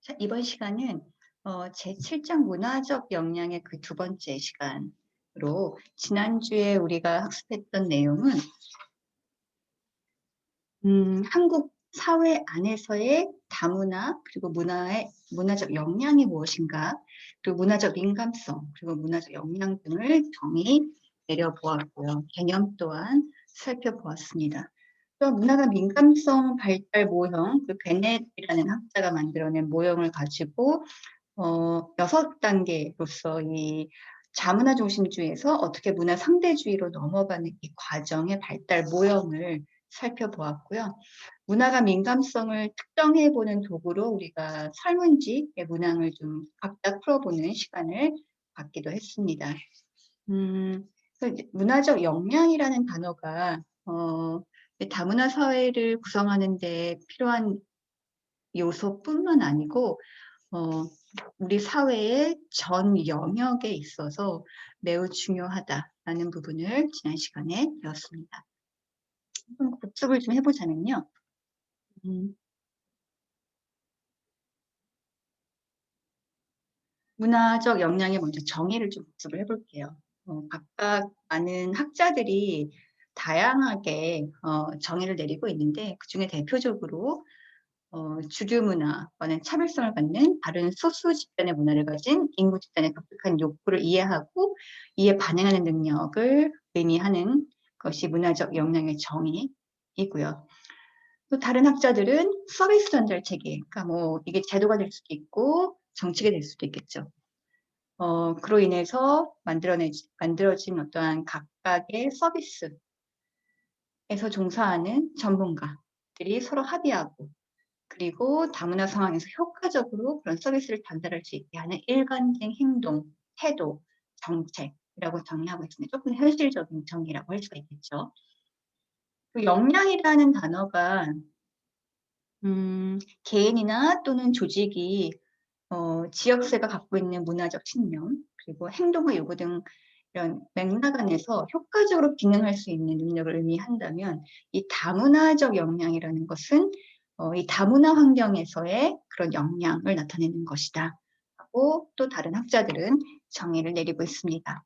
자, 이번 시간은 제7장 문화적 역량의 그 두 번째 시간으로 지난주에 우리가 학습했던 내용은 한국 사회 안에서의 다문화 그리고 문화적 역량이 무엇인가, 그리고 문화적 민감성 그리고 문화적 역량 등을 정의 내려보았고요. 개념 또한 살펴보았습니다. 또 문화가 민감성 발달 모형, 그 베넷이라는 학자가 만들어낸 모형을 가지고 6단계로서 이 자문화 중심주의에서 어떻게 문화 상대주의로 넘어가는 이 과정의 발달 모형을 살펴보았고요. 문화가 민감성을 특정해보는 도구로 우리가 설문지의 문항을 좀 각각 풀어보는 시간을 갖기도 했습니다. 문화적 역량이라는 단어가 다문화 사회를 구성하는 데 필요한 요소뿐만 아니고 우리 사회의 전 영역에 있어서 매우 중요하다라는 부분을 지난 시간에 배웠습니다. 복습을 좀 해보자면요. 문화적 역량의 먼저 정의를 좀 복습을 해볼게요. 각각 많은 학자들이 다양하게 정의를 내리고 있는데 그중에 대표적으로 주류 문화와는 차별성을 갖는 다른 소수 집단의 문화를 가진 인구 집단의 독특한 욕구를 이해하고 이에 반응하는 능력을 의미하는 것이 문화적 역량의 정의이고요. 또 다른 학자들은 서비스 전달 체계, 그러니까 뭐 이게 제도가 될 수도 있고 정책이 될 수도 있겠죠. 그로 인해서 만들어진 어떠한 각각의 서비스에서 종사하는 전문가들이 서로 합의하고 그리고 다문화 상황에서 효과적으로 그런 서비스를 전달할 수 있게 하는 일관된 행동, 태도, 정책이라고 정의하고 있습니다. 조금 현실적인 정의라고 할 수가 있겠죠. 그 역량이라는 단어가 개인이나 또는 조직이 지역사회가 갖고 있는 문화적 신념, 그리고 행동과 요구 등 이런 맥락 안에서 효과적으로 기능할 수 있는 능력을 의미한다면 이 다문화적 역량이라는 것은 이 다문화 환경에서의 그런 역량을 나타내는 것이다 하고 또 다른 학자들은 정의를 내리고 있습니다.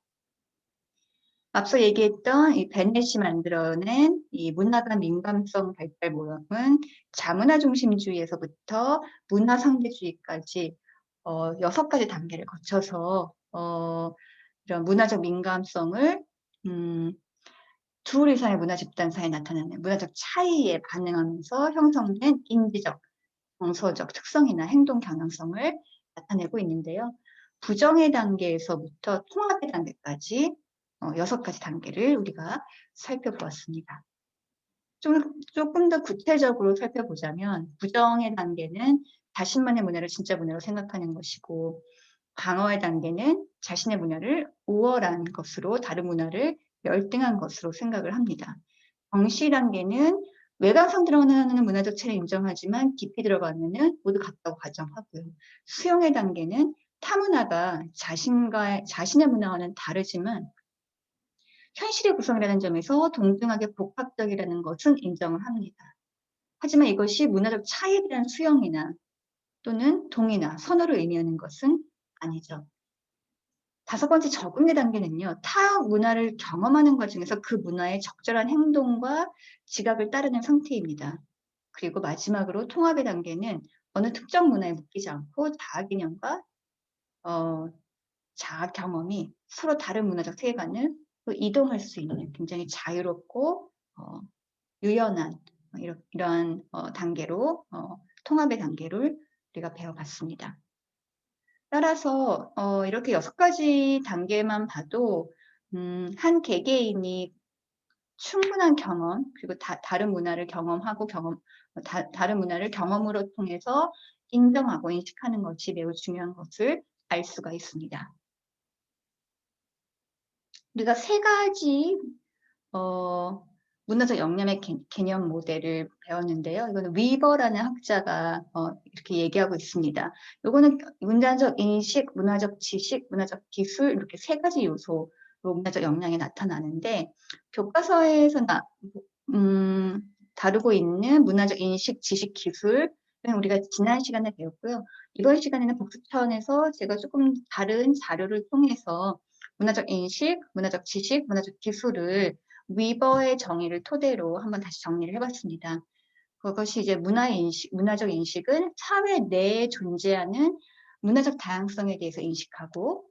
앞서 얘기했던 이 베넷이 만들어낸 이 문화가 민감성 발달 모형은 자문화 중심주의에서부터 문화 상대주의까지 6가지 단계를 거쳐서 이런 문화적 민감성을 둘 이상의 문화 집단 사이에 나타나는 문화적 차이에 반응하면서 형성된 인지적, 정서적 특성이나 행동 경향성을 나타내고 있는데요. 부정의 단계에서부터 통합의 단계까지 6가지 단계를 우리가 살펴보았습니다. 조금 더 구체적으로 살펴보자면 부정의 단계는 자신만의 문화를 진짜 문화로 생각하는 것이고 방어의 단계는 자신의 문화를 우월한 것으로 다른 문화를 열등한 것으로 생각을 합니다. 정시 단계는 외관상 드러나는 문화적 차이를 인정하지만 깊이 들어가면은 모두 같다고 가정하고요. 수용의 단계는 타 문화가 자신의 문화와는 다르지만 현실의 구성이라는 점에서 동등하게 복합적이라는 것은 인정을 합니다. 하지만 이것이 문화적 차이에 대한 수용이나 또는 동의나 선호를 의미하는 것은 아니죠. 5번째 적응의 단계는요. 타 문화를 경험하는 과정에서 그 문화의 적절한 행동과 지각을 따르는 상태입니다. 그리고 마지막으로 통합의 단계는 어느 특정 문화에 묶이지 않고 자아 개념과 자아 경험이 서로 다른 문화적 세계관을 이동할 수 있는 굉장히 자유롭고 유연한 이러한 단계로 통합의 단계를 우리가 배워봤습니다. 따라서 이렇게 6가지 단계만 봐도 한 개개인이 충분한 경험 그리고 다른 문화를 경험하고 다른 문화를 경험으로 통해서 인정하고 인식하는 것이 매우 중요한 것을 알 수가 있습니다. 우리가 3가지 문화적 역량의 개념 모델을 배웠는데요. 이거는 위버라는 학자가 이렇게 얘기하고 있습니다. 이거는 문화적 인식, 문화적 지식, 문화적 기술 이렇게 3가지 요소로 문화적 역량이 나타나는데 교과서에서 다루고 있는 문화적 인식, 지식, 기술 우리가 지난 시간에 배웠고요. 이번 시간에는 복습 차원에서 제가 조금 다른 자료를 통해서 문화적 인식, 문화적 지식, 문화적 기술을 위버의 정의를 토대로 한번 다시 정리를 해봤습니다. 그것이 이제 문화적 인식은 사회 내에 존재하는 문화적 다양성에 대해서 인식하고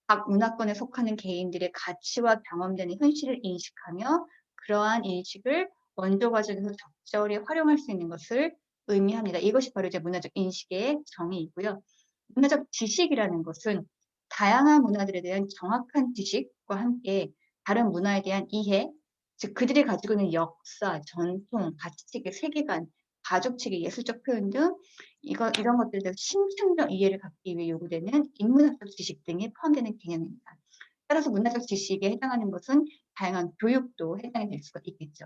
각 문화권에 속하는 개인들의 가치와 경험되는 현실을 인식하며 그러한 인식을 원조 과정에서 적절히 활용할 수 있는 것을 의미합니다. 이것이 바로 이제 문화적 인식의 정의이고요. 문화적 지식이라는 것은 다양한 문화들에 대한 정확한 지식과 함께 다른 문화에 대한 이해, 즉 그들이 가지고 있는 역사, 전통, 가치체계, 세계관, 가족체계, 예술적 표현 등 이런 것들에 대해서 심층적 이해를 갖기 위해 요구되는 인문학적 지식 등이 포함되는 개념입니다. 따라서 문화적 지식에 해당하는 것은 다양한 교육도 해당이 될 수가 있겠죠.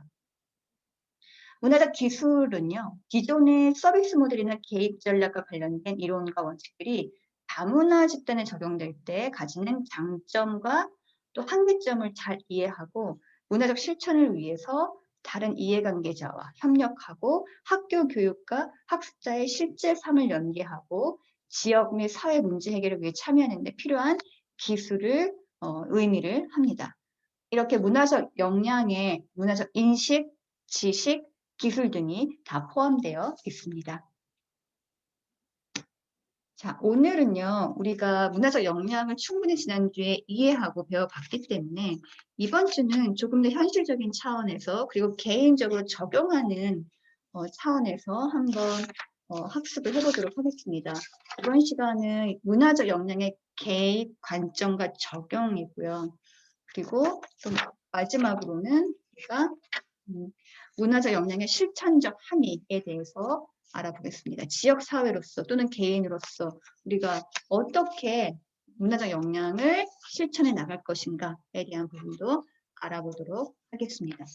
문화적 기술은요, 기존의 서비스 모델이나 개입 전략과 관련된 이론과 원칙들이 다문화 집단에 적용될 때 가지는 장점과 또 한계점을 잘 이해하고 문화적 실천을 위해서 다른 이해관계자와 협력하고 학교 교육과 학습자의 실제 삶을 연계하고 지역 및 사회 문제 해결을 위해 참여하는 데 필요한 기술을 의미를 합니다. 이렇게 문화적 역량에 문화적 인식, 지식, 기술 등이 다 포함되어 있습니다. 자, 오늘은요, 우리가 문화적 역량을 충분히 지난주에 이해하고 배워봤기 때문에 이번 주는 조금 더 현실적인 차원에서 그리고 개인적으로 적용하는 차원에서 한번 학습을 해보도록 하겠습니다. 이번 시간은 문화적 역량의 개입, 관점과 적용이고요. 그리고 또 마지막으로는 우리가 문화적 역량의 실천적 함의에 대해서 알아보겠습니다. 지역사회로서 또는 개인으로서 우리가 어떻게 문화적 역량을 실천해 나갈 것인가에 대한 부분도 알아보도록 하겠습니다.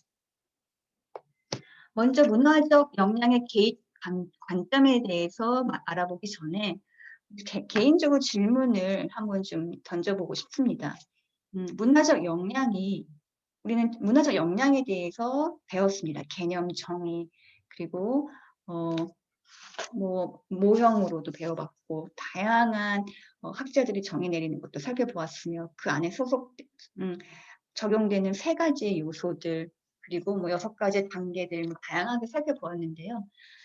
먼저 문화적 역량의 개입 관점에 대해서 알아보기 전에 개인적으로 질문을 한번 좀 던져보고 싶습니다. 문화적 역량이 우리는 문화적 역량에 대해서 배웠습니다. 개념 정의 그리고 뭐 모형으로도 배워봤고 다양한 학자들이 정의 내리는 것도 살펴보았으며 그 안에 적용되는 3가지의 요소들 그리고 뭐 6가지의 단계들 다양하게 살펴보았는데요.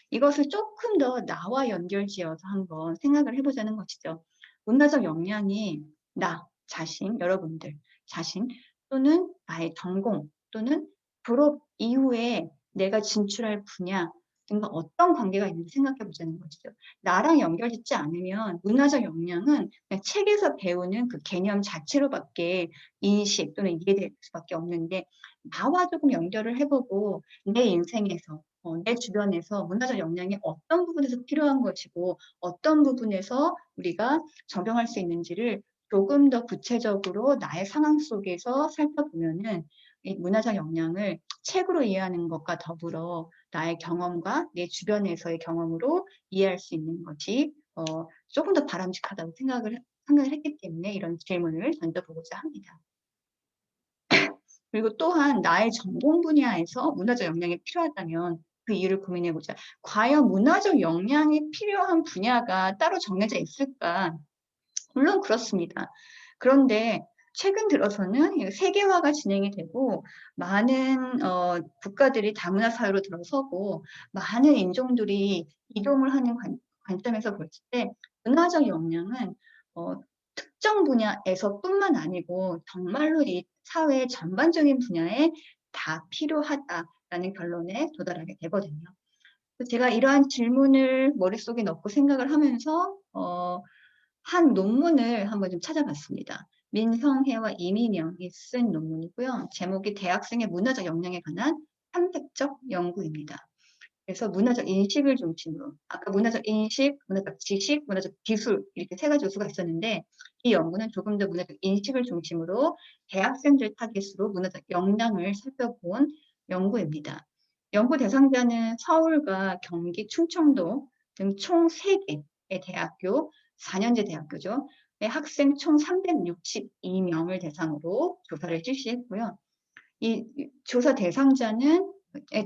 이것을 조금 더 나와 연결지어서 한번 생각을 해보자는 것이죠. 문화적 역량이 나 자신, 여러분들 자신 또는 나의 전공 또는 졸업 이후에 내가 진출할 분야 등과 어떤 관계가 있는지 생각해 보자는 것이죠. 나랑 연결짓지 않으면 문화적 역량은 그냥 책에서 배우는 그 개념 자체로밖에 인식 또는 이해될 수밖에 없는데 나와 조금 연결을 해보고 내 인생에서 내 주변에서 문화적 역량이 어떤 부분에서 필요한 것이고 어떤 부분에서 우리가 적용할 수 있는지를 조금 더 구체적으로 나의 상황 속에서 살펴보면은 이 문화적 역량을 책으로 이해하는 것과 더불어 나의 경험과 내 주변에서의 경험으로 이해할 수 있는 것이 조금 더 바람직하다고 생각을 했기 때문에 이런 질문을 던져보고자 합니다. 그리고 또한 나의 전공 분야에서 문화적 역량이 필요하다면 그 이유를 고민해보자. 과연 문화적 역량이 필요한 분야가 따로 정해져 있을까? 물론 그렇습니다. 그런데 최근 들어서는 세계화가 진행이 되고 많은 국가들이 다문화 사회로 들어서고 많은 인종들이 이동을 하는 관점에서 볼 때 문화적 역량은 특정 분야에서뿐만 아니고 정말로 이 사회의 전반적인 분야에 다 필요하다라는 결론에 도달하게 되거든요. 제가 이러한 질문을 머릿속에 넣고 생각을 하면서 한 논문을 한번 좀 찾아봤습니다. 민성혜와 이민영이 쓴 논문이고요. 제목이 대학생의 문화적 역량에 관한 탐색적 연구입니다. 그래서 문화적 인식을 중심으로 아까 문화적 인식, 문화적 지식, 문화적 기술 이렇게 3가지 요소가 있었는데 이 연구는 조금 더 문화적 인식을 중심으로 대학생들 타깃으로 문화적 역량을 살펴본 연구입니다. 연구 대상자는 서울과 경기, 충청도 등 총 3개의 대학교, 4년제 대학교죠. 학생 총 362명을 대상으로 조사를 실시했고요. 이 조사 대상자는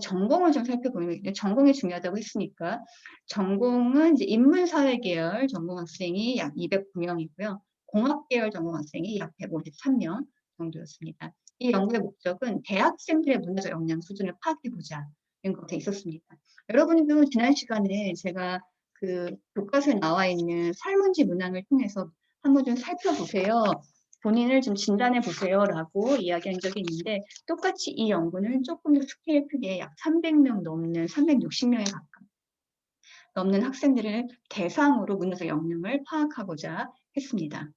전공을 좀 살펴보면 전공이 중요하다고 했으니까 전공은 이제 인문사회 계열 전공 학생이 약 209명이고요. 공학 계열 전공 학생이 약 153명 정도였습니다. 이 연구의 목적은 대학생들의 문화적 역량 수준을 파악해 보자는 것에 있었습니다. 여러분도 지난 시간에 제가 그 교과서에 나와 있는 설문지 문항을 통해서 한번 좀 살펴보세요. 본인을 좀 진단해 보세요라고 이야기한 적이 있는데 똑같이 이 연구는 조금 더 스케일 크게 약 300명 넘는 360명에 가까운 넘는 학생들을 대상으로 문화적 역량을 파악하고자 했습니다.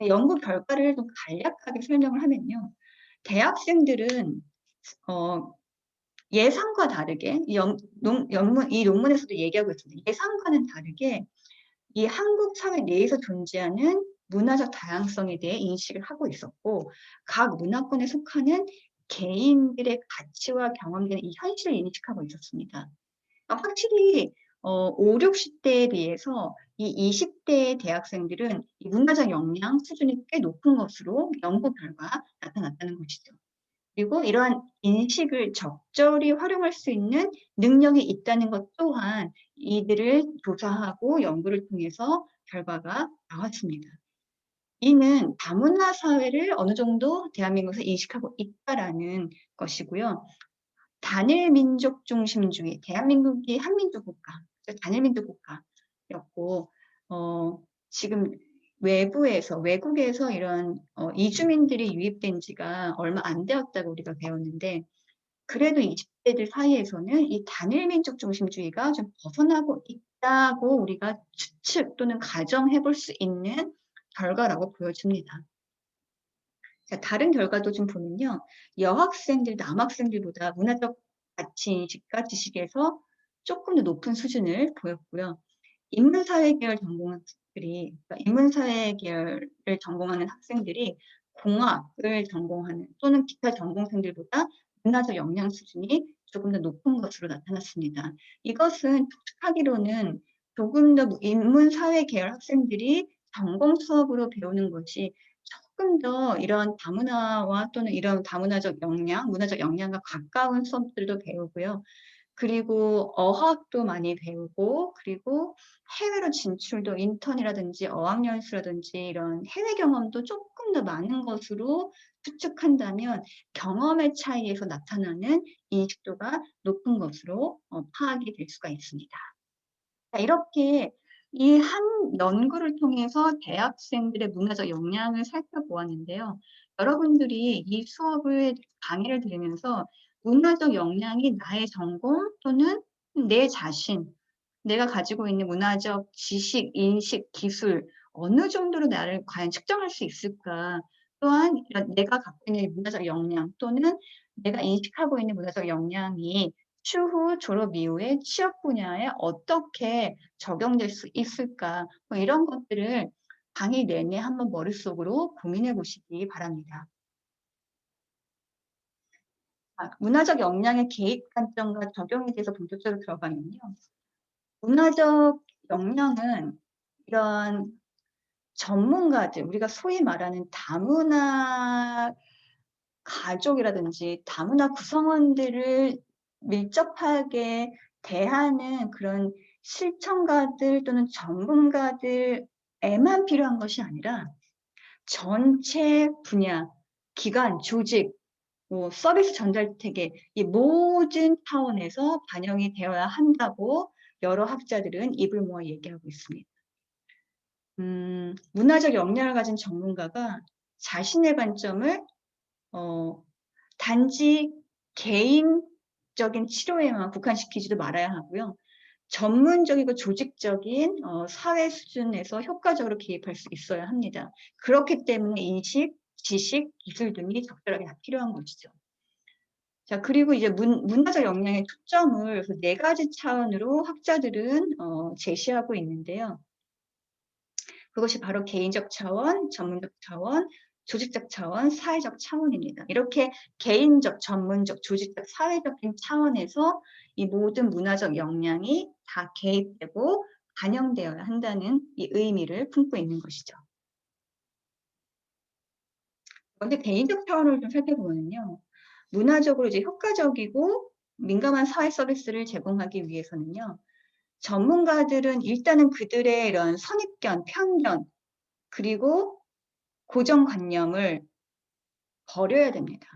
연구 결과를 좀 간략하게 설명을 하면요. 대학생들은 예상과 다르게 이 논문에서도 얘기하고 있습니다. 예상과는 다르게 이 한국 사회 내에서 존재하는 문화적 다양성에 대해 인식을 하고 있었고 각 문화권에 속하는 개인들의 가치와 경험되는 이 현실을 인식하고 있었습니다. 확실히 5, 60대에 비해서 이 20대의 대학생들은 이 문화적 역량 수준이 꽤 높은 것으로 연구 결과 나타났다는 것이죠. 그리고 이러한 인식을 적절히 활용할 수 있는 능력이 있다는 것 또한 이들을 조사하고 연구를 통해서 결과가 나왔습니다. 이는 다문화 사회를 어느 정도 대한민국에서 인식하고 있다라는 것이고요. 단일 민족 중심주의, 대한민국이 한민족 국가, 단일민족 국가였고, 지금 외국에서 이런 이주민들이 유입된 지가 얼마 안 되었다고 우리가 배웠는데, 그래도 20대들 사이에서는 이 단일민족 중심주의가 좀 벗어나고 있다고 우리가 추측 또는 가정해 볼 수 있는 결과라고 보여집니다. 자, 다른 결과도 좀 보면요. 여학생들, 남학생들보다 문화적 가치인식과 지식에서 조금 더 높은 수준을 보였고요. 인문사회 계열 전공학생들이, 그러니까 인문사회 계열을 전공하는 학생들이 공학을 전공하는 또는 기타 전공생들보다 문화적 역량 수준이 조금 더 높은 것으로 나타났습니다. 이것은 추측하기로는 조금 더 인문사회 계열 학생들이 전공 수업으로 배우는 것이 조금 더 이런 다문화와 또는 이런 다문화적 역량, 문화적 역량과 가까운 수업들도 배우고요. 그리고 어학도 많이 배우고, 그리고 해외로 진출도 인턴이라든지 어학연수라든지 이런 해외 경험도 조금 더 많은 것으로 추측한다면 경험의 차이에서 나타나는 인식도가 높은 것으로 파악이 될 수가 있습니다. 자, 이렇게 이 한 연구를 통해서 대학생들의 문화적 역량을 살펴보았는데요. 여러분들이 이 수업을 강의를 들으면서 문화적 역량이 나의 전공 또는 내 자신, 내가 가지고 있는 문화적 지식, 인식, 기술 어느 정도로 나를 과연 측정할 수 있을까? 또한 내가 갖고 있는 문화적 역량 또는 내가 인식하고 있는 문화적 역량이 추후 졸업 이후에 취업 분야에 어떻게 적용될 수 있을까? 뭐 이런 것들을 강의 내내 한번 머릿속으로 고민해 보시기 바랍니다. 문화적 역량의 개입 관점과 적용에 대해서 본격적으로 들어가면요. 문화적 역량은 이런 전문가들, 우리가 소위 말하는 다문화 가족이라든지 다문화 구성원들을 밀접하게 대하는 그런 실천가들 또는 전문가들에만 필요한 것이 아니라 전체 분야, 기관, 조직, 뭐 서비스 전달체계 이 모든 차원에서 반영이 되어야 한다고 여러 학자들은 입을 모아 얘기하고 있습니다. 문화적 역량을 가진 전문가가 자신의 관점을 단지 개인적인 치료에만 국한시키지도 말아야 하고요. 전문적이고 조직적인 사회 수준에서 효과적으로 개입할 수 있어야 합니다. 그렇기 때문에 인식, 지식, 기술 등이 적절하게 다 필요한 것이죠. 자, 그리고 이제 문화적 역량의 초점을 그래서 4가지 차원으로 학자들은 제시하고 있는데요. 그것이 바로 개인적 차원, 전문적 차원, 조직적 차원, 사회적 차원입니다. 이렇게 개인적, 전문적, 조직적, 사회적인 차원에서 이 모든 문화적 역량이 다 개입되고 반영되어야 한다는 이 의미를 품고 있는 것이죠. 먼저 개인적 차원을 좀 살펴보면요. 문화적으로 이제 효과적이고 민감한 사회 서비스를 제공하기 위해서는요. 전문가들은 일단은 그들의 이런 선입견, 편견, 그리고 고정관념을 버려야 됩니다.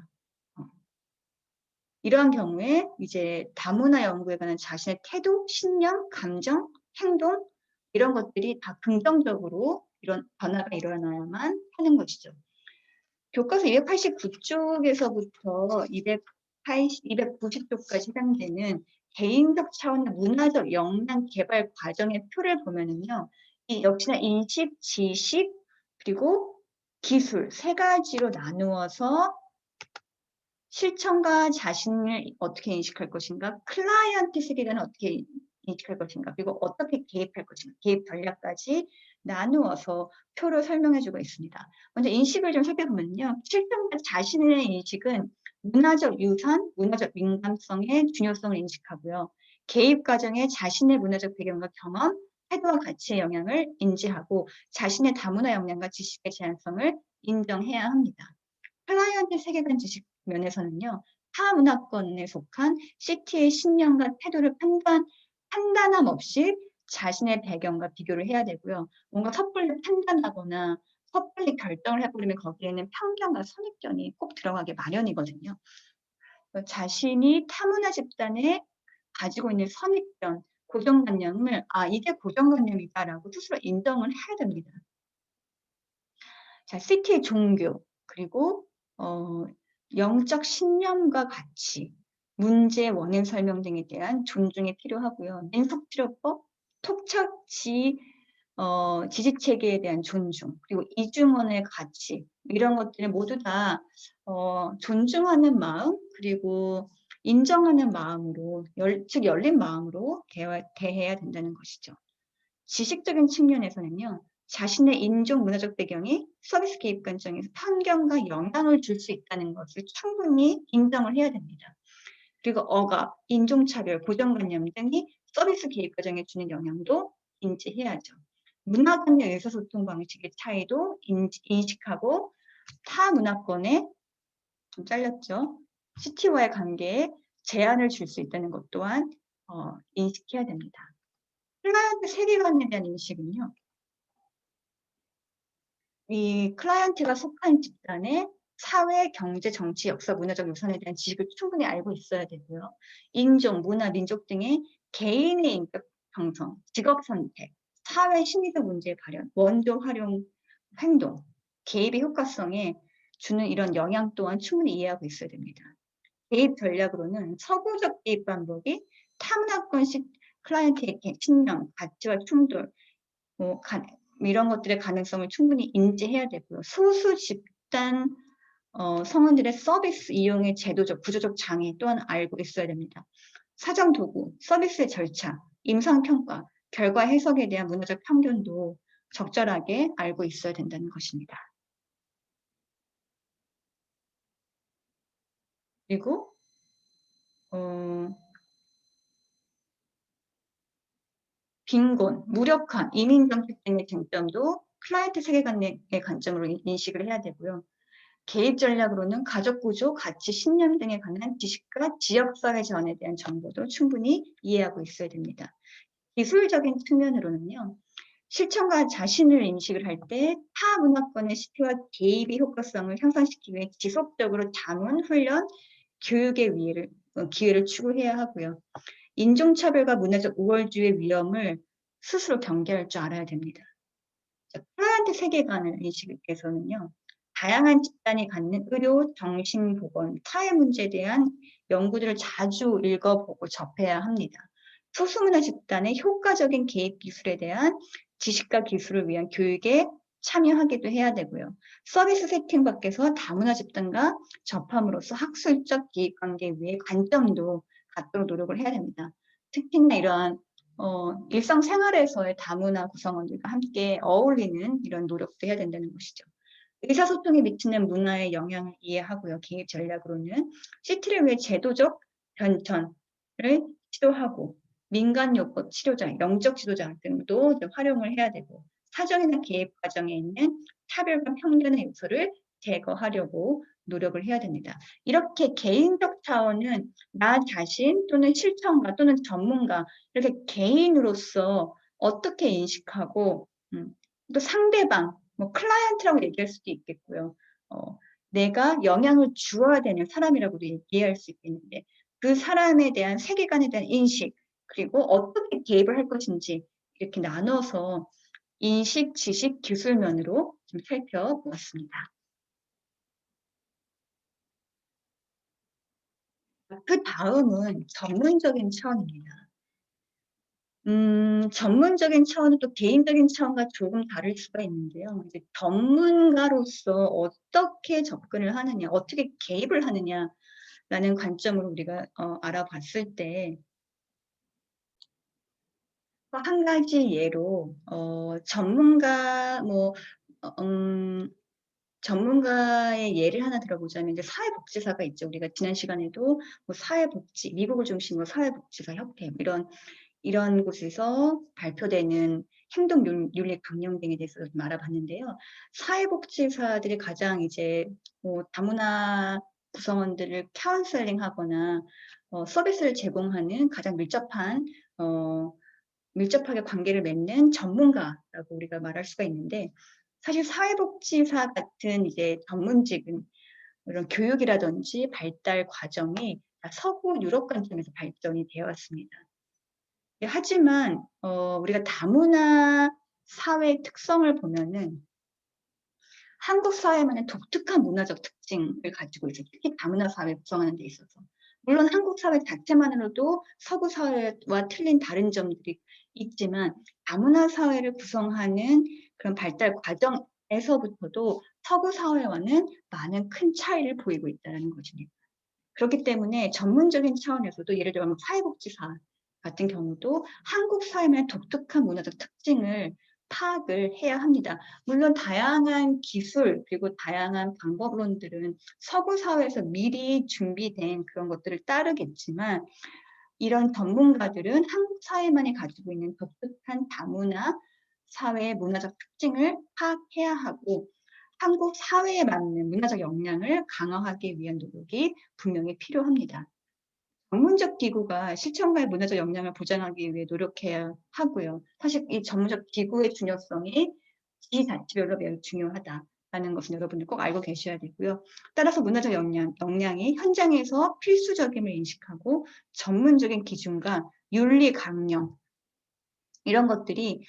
이러한 경우에 이제 다문화 연구에 관한 자신의 태도, 신념, 감정, 행동 이런 것들이 다 긍정적으로 이런 변화가 일어나야만 하는 것이죠. 교과서 289쪽에서부터 290쪽까지 해당되는 개인적 차원의 문화적 역량 개발 과정의 표를 보면은요. 이 역시나 인식, 지식, 그리고 기술 세 가지로 나누어서 실천과 자신을 어떻게 인식할 것인가, 클라이언트 세계관을 어떻게 인식할 것인가, 그리고 어떻게 개입할 것인가, 개입 전략까지 나누어서 표로 설명해 주고 있습니다. 먼저 인식을 좀 살펴보면요. 실천과 자신의 인식은 문화적 유산, 문화적 민감성의 중요성을 인식하고요. 개입 과정에 자신의 문화적 배경과 경험, 태도와 가치의 영향을 인지하고 자신의 다문화 역량과 지식의 제한성을 인정해야 합니다. 클라이언트 세계관 지식 면에서는요. 타 문화권에 속한 CT의 신념과 태도를 판단함 없이 자신의 배경과 비교를 해야 되고요. 뭔가 섣불리 판단하거나 섣불리 결정을 해버리면 거기에는 편견과 선입견이 꼭 들어가게 마련이거든요. 자신이 타문화 집단에 가지고 있는 선입견, 고정관념을 이게 고정관념이다라고 스스로 인정을 해야 됩니다. 자, CT의 종교, 그리고 영적 신념과 가치, 문제 원인 설명 등에 대한 존중이 필요하고요. 민속치료법, 톡착지 지지체계에 대한 존중, 그리고 이중언의 가치 이런 것들을 모두 다 존중하는 마음, 그리고 인정하는 마음으로 즉 열린 마음으로 대해야 된다는 것이죠. 지식적인 측면에서는요. 자신의 인종 문화적 배경이 서비스 개입 관점에서 편견과 영향을 줄 수 있다는 것을 충분히 인정을 해야 됩니다. 그리고 억압, 인종차별, 고정관념 등이 서비스 개입 과정에 주는 영향도 인지해야죠. 문화 간의 의사소통 방식의 차이도 인식하고 타 문화권에 좀 잘렸죠. CT와의 관계에 제한을 줄 수 있다는 것 또한 인식해야 됩니다. 클라이언트 세계관에 대한 인식은요. 이 클라이언트가 속한 집단의 사회, 경제, 정치, 역사, 문화적 유산에 대한 지식을 충분히 알고 있어야 되고요. 인종, 문화, 민족 등의 개인의 인격 형성, 직업 선택, 사회 심리적 문제의 발현, 원조 활용 행동, 개입의 효과성에 주는 이런 영향 또한 충분히 이해하고 있어야 됩니다. 개입 전략으로는 서구적 개입 방법이 타문화권식 클라이언트의 신념, 가치와 충돌, 이런 것들의 가능성을 충분히 인지해야 되고요. 소수 집단 성원들의 서비스 이용의 제도적, 구조적 장애 또한 알고 있어야 됩니다. 사정 도구, 서비스의 절차, 임상평가, 결과 해석에 대한 문화적 편견도 적절하게 알고 있어야 된다는 것입니다. 그리고 빈곤, 무력화, 이민정책 등의 쟁점도 클라이언트 세계관의 관점으로 인식을 해야 되고요. 개입 전략으로는 가족 구조, 가치, 신념 등에 관한 지식과 지역사회 전에 대한 정보도 충분히 이해하고 있어야 됩니다. 기술적인 측면으로는요. 실천과 자신을 인식을 할 때 타 문화권의 CT와 개입의 효과성을 향상시키기 위해 지속적으로 자문, 훈련, 교육의 기회를 추구해야 하고요. 인종차별과 문화적 우월주의 위험을 스스로 경계할 줄 알아야 됩니다. 클라이언트 세계관을 인식해서는요. 다양한 집단이 갖는 의료, 정신보건, 사회 문제에 대한 연구들을 자주 읽어보고 접해야 합니다. 소수문화 집단의 효과적인 개입 기술에 대한 지식과 기술을 위한 교육에 참여하기도 해야 되고요. 서비스 세팅 밖에서 다문화 집단과 접함으로써 학술적 개입 관계에 위해 관점도 갖도록 노력을 해야 됩니다. 특히나 이러한 일상생활에서의 다문화 구성원들과 함께 어울리는 이런 노력도 해야 된다는 것이죠. 의사소통에 미치는 문화의 영향을 이해하고요. 개입 전략으로는 CT를 위해 제도적 변천을 시도하고 민간요법 치료자, 영적 지도자 등도 활용을 해야 되고 사정이나 개입 과정에 있는 차별과 편견의 요소를 제거하려고 노력을 해야 됩니다. 이렇게 개인적 차원은 나 자신 또는 실천가 또는 전문가 이렇게 개인으로서 어떻게 인식하고 또 상대방, 뭐 클라이언트라고 얘기할 수도 있겠고요. 내가 영향을 주어야 되는 사람이라고도 이해할 수 있겠는데 그 사람에 대한 세계관에 대한 인식 그리고 어떻게 개입을 할 것인지 이렇게 나눠서 인식, 지식, 기술면으로 좀 살펴보았습니다. 그 다음은 전문적인 차원입니다. 전문적인 차원은 또 개인적인 차원과 조금 다를 수가 있는데요. 이제 전문가로서 어떻게 접근을 하느냐, 어떻게 개입을 하느냐라는 관점으로 우리가 알아봤을 때 한 가지 예로 전문가 전문가의 예를 하나 들어보자면 이제 사회복지사가 있죠. 우리가 지난 시간에도 뭐 사회복지, 미국을 중심으로 사회복지사 협회 이런 곳에서 발표되는 행동 윤리 강령 등에 대해서 좀 알아봤는데요. 사회복지사들이 가장 이제 뭐 다문화 구성원들을 카운셀링하거나 서비스를 제공하는 가장 밀접하게 관계를 맺는 전문가라고 우리가 말할 수가 있는데 사실 사회복지사 같은 이제 전문직은 이런 교육이라든지 발달 과정이 다 서구 유럽 관점에서 발전이 되어 왔습니다. 하지만 우리가 다문화 사회 특성을 보면은 한국 사회만의 독특한 문화적 특징을 가지고 있어요. 특히 다문화 사회 구성하는 데 있어서. 물론 한국 사회 자체만으로도 서구 사회와 틀린 다른 점들이 있지만 다문화 사회를 구성하는 그런 발달 과정에서부터도 서구 사회와는 많은 큰 차이를 보이고 있다는 것입니다. 그렇기 때문에 전문적인 차원에서도 예를 들면 사회복지사 같은 경우도 한국 사회만의 독특한 문화적 특징을 파악을 해야 합니다. 물론 다양한 기술 그리고 다양한 방법론들은 서구 사회에서 미리 준비된 그런 것들을 따르겠지만 이런 전문가들은 한국 사회만이 가지고 있는 독특한 다문화 사회의 문화적 특징을 파악해야 하고 한국 사회에 맞는 문화적 역량을 강화하기 위한 노력이 분명히 필요합니다. 전문적 기구가 실천가의 문화적 역량을 보장하기 위해 노력해야 하고요. 사실 이 전문적 기구의 중요성이 지자체별로 매우 중요하다라는 것은 여러분들 꼭 알고 계셔야 되고요. 따라서 문화적 역량이 현장에서 필수적임을 인식하고 전문적인 기준과 윤리 강령 이런 것들이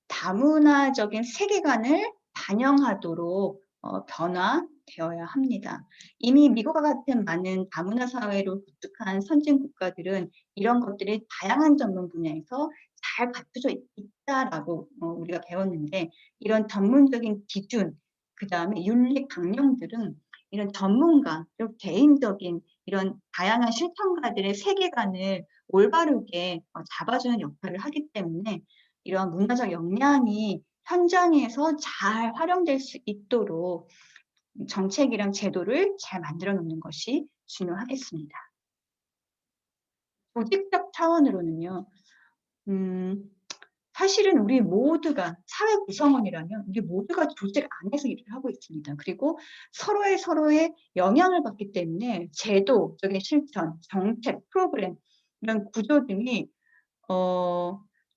다문화적인 세계관을 반영하도록 변화되어야 합니다. 이미 미국과 같은 많은 다문화 사회로 구축한 선진 국가들은 이런 것들이 다양한 전문 분야에서 잘 갖춰져 있다라고 우리가 배웠는데 이런 전문적인 기준, 그 다음에 윤리 강령들은 이런 전문가, 그리고 개인적인 이런 다양한 실천가들의 세계관을 올바르게 잡아주는 역할을 하기 때문에 이런 문화적 역량이 현장에서 잘 활용될 수 있도록 정책이랑 제도를 잘 만들어 놓는 것이 중요하겠습니다. 조직적 차원으로는요. 사실은 우리 모두가 사회 구성원이라면 우리 모두가 조직 안에서 일을 하고 있습니다. 그리고 서로의 영향을 받기 때문에 제도적인 실천, 정책, 프로그램 이런 구조 등이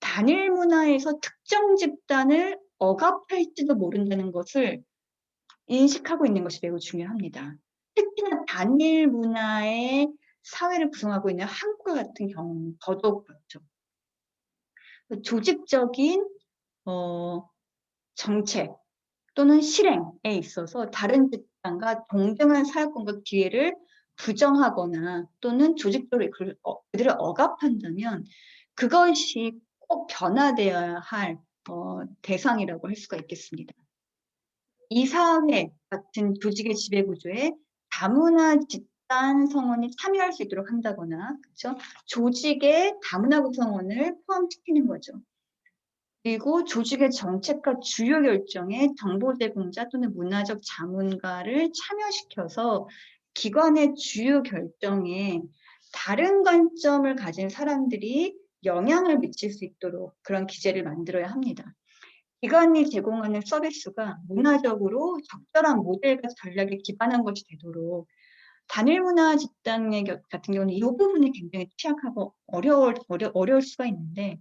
단일 문화에서 특정 집단을 억압할지도 모른다는 것을 인식하고 있는 것이 매우 중요합니다. 특히나 단일 문화의 사회를 구성하고 있는 한국과 같은 경우는 더더욱 그렇죠. 조직적인 정책 또는 실행에 있어서 다른 집단과 동등한 사회권과 기회를 부정하거나 또는 조직적으로 그들을 억압한다면 그것이 꼭 변화되어야 할 대상이라고 할 수가 있겠습니다. 이사회 같은 조직의 지배구조에 다문화 집단 성원이 참여할 수 있도록 한다거나 그렇죠? 조직에 다문화 구성원을 포함시키는 거죠. 그리고 조직의 정책과 주요 결정에 정보 제공자 또는 문화적 자문가를 참여시켜서 기관의 주요 결정에 다른 관점을 가진 사람들이 영향을 미칠 수 있도록 그런 기제를 만들어야 합니다. 기관이 제공하는 서비스가 문화적으로 적절한 모델과 전략에 기반한 것이 되도록 단일 문화 집단의 같은 경우는 이 부분이 굉장히 취약하고 어려울 수가 있는데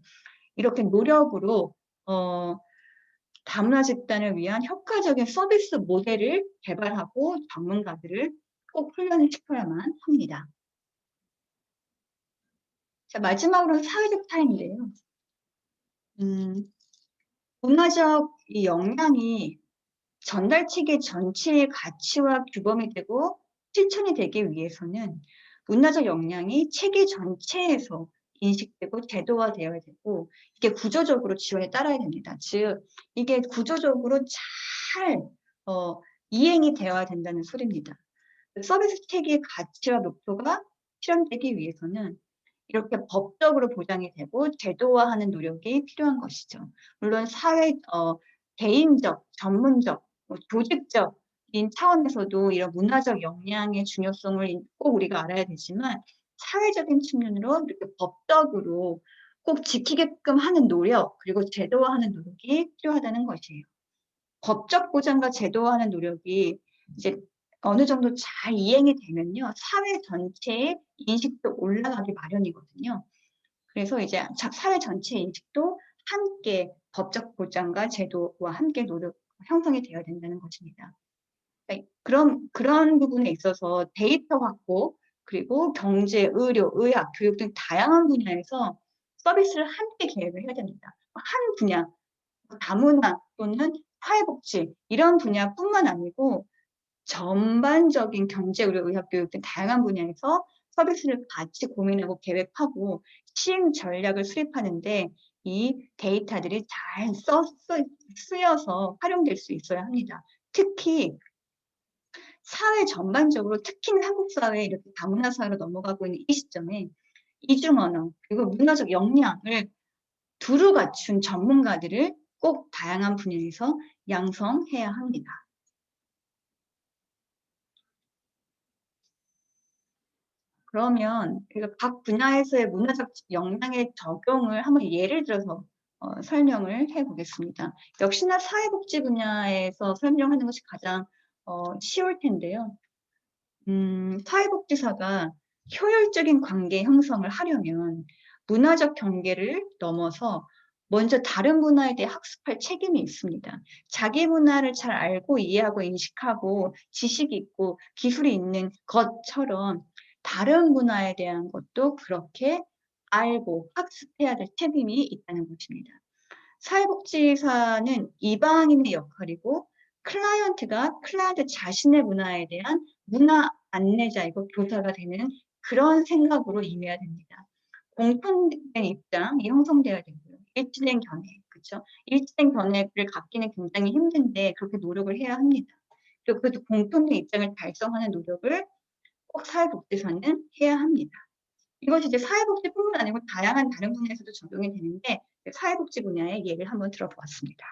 이렇게 노력으로 다문화 집단을 위한 효과적인 서비스 모델을 개발하고 전문가들을 꼭 훈련을 시켜야만 합니다. 자, 마지막으로 사회적 차이인데요. 문화적 이 역량이 전달 체계 전체의 가치와 규범이 되고 실천이 되기 위해서는 문화적 역량이 체계 전체에서 인식되고 제도화되어야 되고 이게 구조적으로 지원에 따라야 됩니다. 즉 이게 구조적으로 잘 이행이 되어야 된다는 소리입니다. 서비스 체계의 가치와 목표가 실현되기 위해서는 이렇게 법적으로 보장이 되고 제도화하는 노력이 필요한 것이죠. 물론 개인적, 전문적, 조직적인 차원에서도 이런 문화적 역량의 중요성을 꼭 우리가 알아야 되지만 사회적인 측면으로 이렇게 법적으로 꼭 지키게끔 하는 노력, 그리고 제도화하는 노력이 필요하다는 것이에요. 법적 보장과 제도화하는 노력이 이제 어느 정도 잘 이행이 되면요, 사회 전체의 인식도 올라가기 마련이거든요. 그래서 이제 사회 전체의 인식도 함께 법적 보장과 제도와 함께 형성이 되어야 된다는 것입니다. 그런 부분에 있어서 데이터 확보, 그리고 경제, 의료, 의학, 교육 등 다양한 분야에서 서비스를 함께 계획을 해야 됩니다. 한 분야, 다문화 또는 사회복지 이런 분야뿐만 아니고 전반적인 경제, 의료, 의학, 교육 등 다양한 분야에서 서비스를 같이 고민하고 계획하고 시행 전략을 수립하는데 이 데이터들이 잘 쓰여서 활용될 수 있어야 합니다. 특히 사회 전반적으로 특히는 한국 사회에 이렇게 다문화 사회로 넘어가고 있는 이 시점에 이중 언어 그리고 문화적 역량을 두루 갖춘 전문가들을 꼭 다양한 분야에서 양성해야 합니다. 그러면 각 분야에서의 문화적 역량의 적용을 한번 예를 들어서 설명을 해보겠습니다. 역시나 사회복지 분야에서 설명하는 것이 가장 쉬울 텐데요. 사회복지사가 효율적인 관계 형성을 하려면 문화적 경계를 넘어서 먼저 다른 문화에 대해 학습할 책임이 있습니다. 자기 문화를 잘 알고 이해하고 인식하고 지식이 있고 기술이 있는 것처럼 다른 문화에 대한 것도 그렇게 알고 학습해야 될 책임이 있다는 것입니다. 사회복지사는 이방인의 역할이고 클라이언트 자신의 문화에 대한 문화 안내자이고 교사가 되는 그런 생각으로 임해야 됩니다. 공통된 입장이 형성돼야 되고요. 일치된 견해, 그렇죠? 일치된 견해를 갖기는 굉장히 힘든데 그렇게 노력을 해야 합니다. 그리고 그 공통된 입장을 달성하는 노력을 꼭 사회복지사는 해야 합니다. 이것이 이제 사회복지뿐만 아니고 다양한 다른 분야에서도 적용이 되는데 사회복지 분야의 예를 한번 들어보았습니다.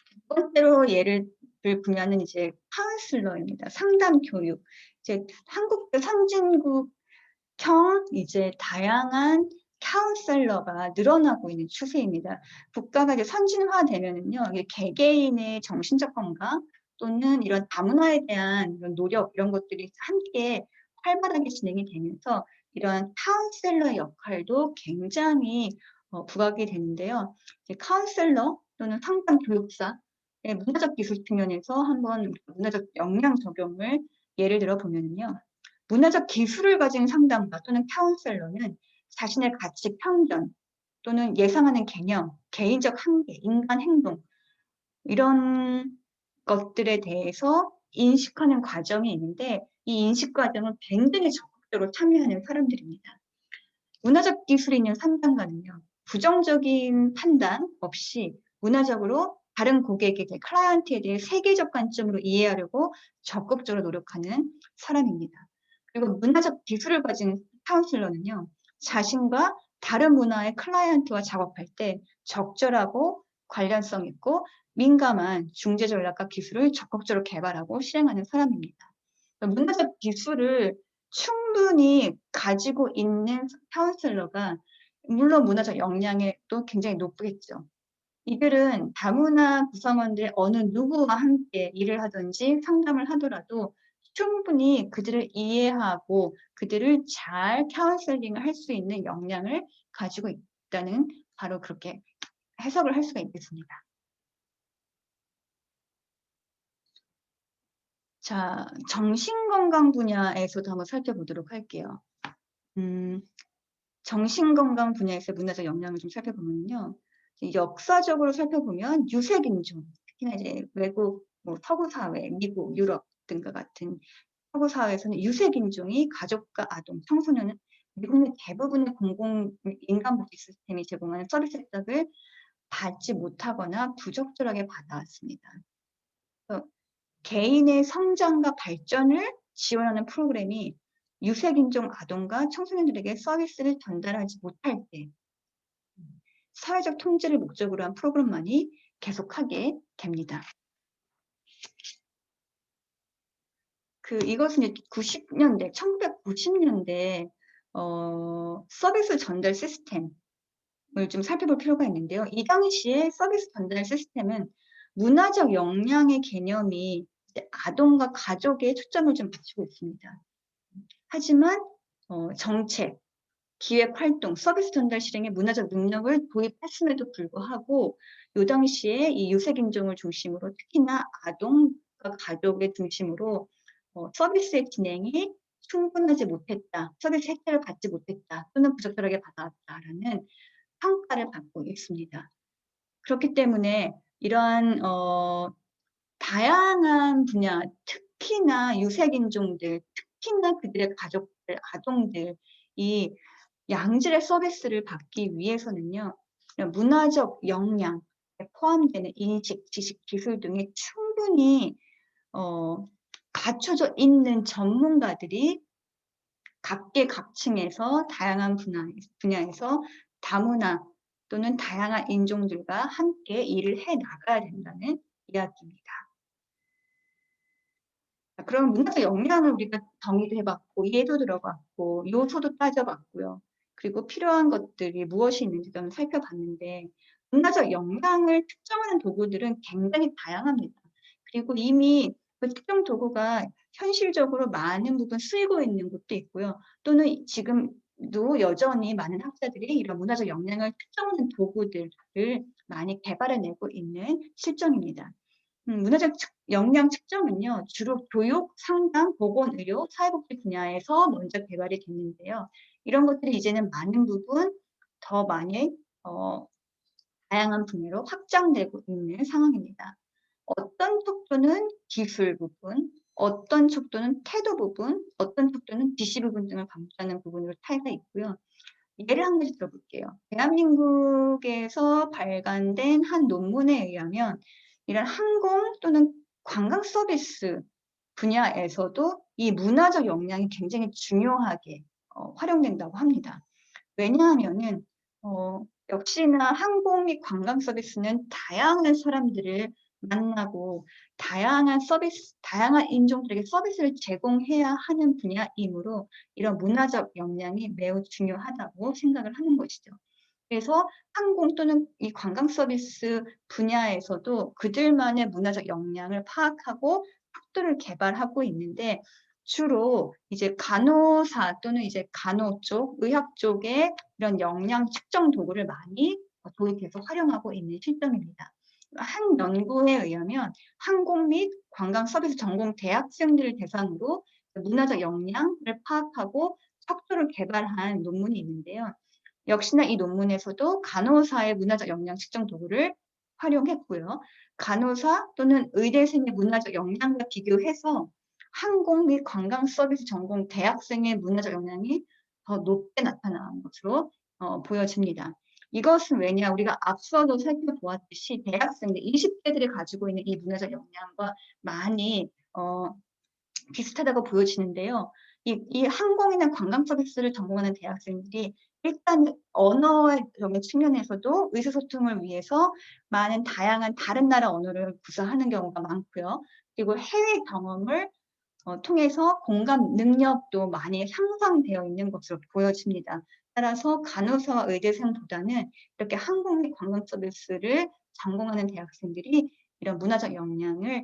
두 번째로 예를 들 분야는 이제 카운슬러입니다. 상담 교육. 이제 한국의 선진국형 이제 다양한 카운셀러가 늘어나고 있는 추세입니다. 국가가 이제 선진화되면은요, 이게 개개인의 정신적 건강 또는 이런 다문화에 대한 이런 노력 이런 것들이 함께 활발하게 진행이 되면서 이런 카운셀러 역할도 굉장히 부각이 되는데요. 이제 카운셀러 또는 상담 교육사 문화적 기술 측면에서 한번 문화적 역량 적용을 예를 들어 보면요. 문화적 기술을 가진 상담가 또는 카운셀러는 자신의 가치 편견 또는 예상하는 개념, 개인적 한계, 인간 행동 이런 것들에 대해서 인식하는 과정이 있는데 이 인식 과정을 굉장히 적극적으로 참여하는 사람들입니다. 문화적 기술이 있는 상담가는요. 부정적인 판단 없이 문화적으로 다른 고객에 대해 클라이언트에 대해 세계적 관점으로 이해하려고 적극적으로 노력하는 사람입니다. 그리고 문화적 기술을 가진 카운슬러는요. 자신과 다른 문화의 클라이언트와 작업할 때 적절하고 관련성 있고 민감한 중재 전략과 기술을 적극적으로 개발하고 실행하는 사람입니다. 문화적 기술을 충분히 가지고 있는 카운슬러가 물론 문화적 역량이 또 굉장히 높겠죠. 이들은 다문화 구성원들 어느 누구와 함께 일을 하든지 상담을 하더라도 충분히 그들을 이해하고 그들을 잘 카운셀링을 할 수 있는 역량을 가지고 있다는, 바로 그렇게 해석을 할 수가 있겠습니다. 자, 정신건강 분야에서도 한번 살펴보도록 할게요. 정신건강 분야에서 문화적 역량을 좀 살펴보면요. 역사적으로 살펴보면 유색인종, 특히나 이제 외국, 서구 사회, 미국, 유럽 등과 같은 서구 사회에서는 유색인종이 가족과 아동, 청소년은 미국 내 대부분의 공공 인간복지 시스템이 제공하는 서비스 혜택을 받지 못하거나 부적절하게 받아왔습니다. 개인의 성장과 발전을 지원하는 프로그램이 유색인종 아동과 청소년들에게 서비스를 전달하지 못할 때 사회적 통제를 목적으로 한 프로그램만이 계속하게 됩니다. 이것은 이제 90년대, 1990년대 서비스 전달 시스템을 좀 살펴볼 필요가 있는데요. 이 당시에 서비스 전달 시스템은 문화적 역량의 개념이 이제 아동과 가족에 초점을 좀 맞추고 있습니다. 하지만 정책, 기획활동, 서비스 전달 실행에 문화적 능력을 도입했음에도 불구하고 이 당시에 이 유색인종을 중심으로 특히나 아동과 가족의 중심으로 서비스의 진행이 충분하지 못했다, 서비스 혜택을 받지 못했다 또는 부적절하게 받아왔다라는 평가를 받고 있습니다. 그렇기 때문에 이러한 다양한 분야, 특히나 유색인종들, 특히나 그들의 가족들, 아동들, 이 양질의 서비스를 받기 위해서는요, 문화적 역량에 포함되는 인식, 지식, 기술 등이 충분히 갖춰져 있는 전문가들이 각계각층에서 다양한 분야에서 다문화 또는 다양한 인종들과 함께 일을 해 나가야 된다는 이야기입니다. 그럼 문화적 역량을 우리가 정의도 해봤고 이해도 들어봤고 요소도 따져봤고요. 그리고 필요한 것들이 무엇이 있는지 좀 살펴봤는데 문화적 역량을 측정하는 도구들은 굉장히 다양합니다. 그리고 이미 그 특정 도구가 현실적으로 많은 부분 쓰이고 있는 곳도 있고요. 또는 지금도 여전히 많은 학자들이 이런 문화적 역량을 측정하는 도구들을 많이 개발해내고 있는 실정입니다. 문화적 역량 측정은요, 주로 교육, 상담, 보건의료, 사회복지 분야에서 먼저 개발이 됐는데요. 이런 것들이 이제는 많은 부분 더 많이 다양한 분야로 확장되고 있는 상황입니다. 어떤 척도는 기술 부분, 어떤 척도는 태도 부분, 어떤 척도는 지시 부분 등을 감싸는 부분으로 차이가 있고요. 예를 한 가지 들어볼게요. 대한민국에서 발간된 한 논문에 의하면 이런 항공 또는 관광 서비스 분야에서도 이 문화적 역량이 굉장히 중요하게 활용된다고 합니다. 왜냐하면은 역시나 항공 및 관광 서비스는 다양한 사람들을 만나고 다양한 인종들에게 서비스를 제공해야 하는 분야이므로 이런 문화적 역량이 매우 중요하다고 생각을 하는 것이죠. 그래서 항공 또는 이 관광 서비스 분야에서도 그들만의 문화적 역량을 파악하고 척도를 개발하고 있는데 주로 이제 간호사 또는 이제 간호 쪽, 의학 쪽에 이런 역량 측정 도구를 많이 도입해서 활용하고 있는 실정입니다. 한 연구에 의하면 항공 및 관광 서비스 전공 대학생들을 대상으로 문화적 역량을 파악하고 척도를 개발한 논문이 있는데요. 역시나 이 논문에서도 간호사의 문화적 역량 측정 도구를 활용했고요. 간호사 또는 의대생의 문화적 역량과 비교해서 항공 및 관광 서비스 전공 대학생의 문화적 역량이 더 높게 나타난 것으로 보여집니다. 이것은 왜냐? 우리가 앞서도 살펴보았듯이 대학생들, 20대들이 가지고 있는 이 문화적 역량과 많이 비슷하다고 보여지는데요. 이 항공이나 관광 서비스를 전공하는 대학생들이 일단 언어의 측면에서도 의사소통을 위해서 많은 다양한 다른 나라 언어를 구사하는 경우가 많고요. 그리고 해외 경험을 통해서 공감 능력도 많이 향상되어 있는 것으로 보여집니다. 따라서 간호사와 의대생보다는 이렇게 항공기 관광 서비스를 전공하는 대학생들이 이런 문화적 역량을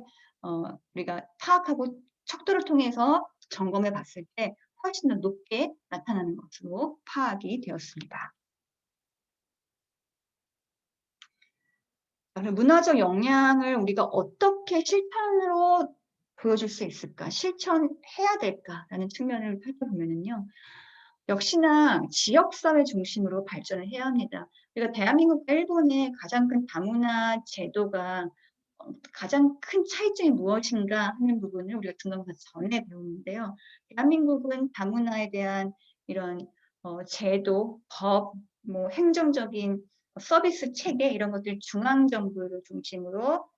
우리가 파악하고 척도를 통해서 점검해 봤을 때 훨씬 더 높게 나타나는 것으로 파악이 되었습니다. 문화적 역량을 우리가 어떻게 실천으로 보여줄 수 있을까? 실천해야 될까라는 측면을 살펴보면요. 역시나 지역사회 중심으로 발전을 해야 합니다. 우리가 대한민국과 일본의 가장 큰 다문화 제도가 가장 큰 차이점이 무엇인가 하는 부분을 우리가 중간고사 전에 배우는데요. 대한민국은 다문화에 대한 이런 제도, 법, 뭐 행정적인 서비스 체계 이런 것들 중앙정부를 중심으로